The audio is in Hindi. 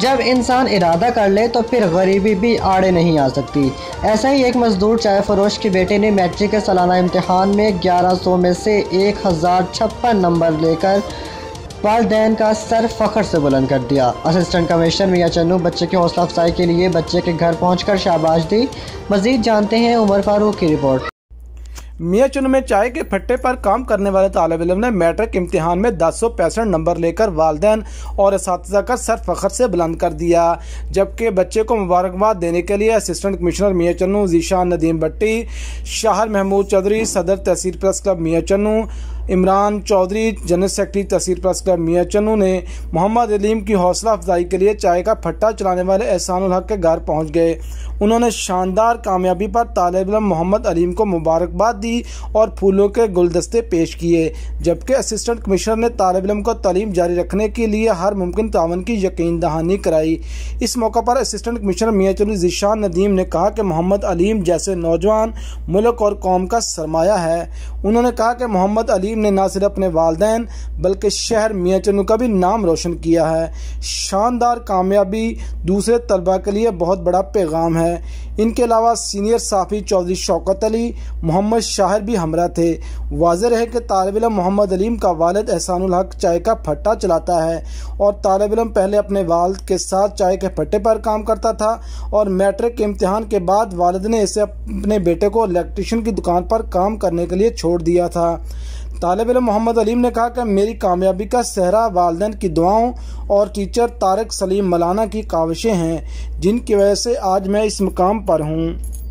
जब इंसान इरादा कर ले तो फिर गरीबी भी आड़े नहीं आ सकती। ऐसा ही एक मजदूर चाय फरोश के बेटे ने मैट्रिक के सालाना इम्तिहान में 1100 में से 1056 नंबर लेकर वालिदैन का सर फ़ख्र से बुलंद कर दिया। असिस्टेंट कमिश्नर मियां चन्नू बच्चे की हौसला अफजाई के लिए बच्चे के घर पहुंचकर शाबाश दी। मज़ीद जानते हैं उमर फारूक की रिपोर्ट। मियां चन्नू में चाय के फट्टे पर काम करने वाले तालिब इल्म ने मैट्रिक इम्तिहान में 1065 नंबर लेकर वालिदैन और असातिज़ा का सर फ़ख्र से बुलंद कर दिया। जबकि बच्चे को मुबारकबाद देने के लिए असिस्टेंट कमिश्नर मियां चन्नू, ज़ीशान नदीम भट्टी, शाहर महमूद चौधरी, सदर तहसील प्रेस क्लब मियां चन्नू, इमरान चौधरी, जनरल सेक्रेटरी तहसील प्रेस क्लब मियां चन्नू ने मोहम्मद अलीम की हौसला अफजाई के लिए चाय का फट्टा चलाने वाले एहसानुल हक के घर पहुंच गए। उन्होंने शानदार कामयाबी पर तालिब इल्म मोहम्मद अलीम को मुबारकबाद दी और फूलों के गुलदस्ते पेश किए। जबकि असिस्टेंट कमिश्नर ने तालिब इल्म को तालीम जारी रखने के लिए हर मुमकिन तावन की यकीन दहानी कराई। इस मौका पर असिस्टेंट कमिश्नर मियां चन्नू ज़ीशान नदीम ने कहा कि मोहम्मद अलीम जैसे नौजवान मुल्क और कौम का सरमाया है। उन्होंने कहा कि मोहम्मद अलीम ने न सिर्फ अपने वालिदैन बल्कि शहर मियां चन्नू का भी नाम रोशन किया है। शानदार कामयाबी दूसरे तलबा के लिए बहुत बड़ा पैगाम है। इनके अलावा सीनियर साफ़ी चौधरी शौकत अली, मोहम्मद शाहिर भी हमरा थे। वाज़ेह रहे कि तालिब इल्म मोहम्मद अलीम का वालिद एहसानुल हक चाय का फट्टा चलाता है और तालिब इल्म पहले अपने वालिद के साथ चाय के फट्टे पर काम करता था और मैट्रिक के इम्तिहान के बाद वालिद ने इसे अपने बेटे को इलेक्ट्रिशियन की दुकान पर काम करने के लिए छोड़ दिया था। तालिब इल्म मोहम्मद अलीम ने कहा कि मेरी कामयाबी का सेहरा वालिदैन की दुआओं और टीचर तारिक सलीम मलाना की काविशें हैं, जिनकी वजह से आज मैं इस मुकाम पर हूँ।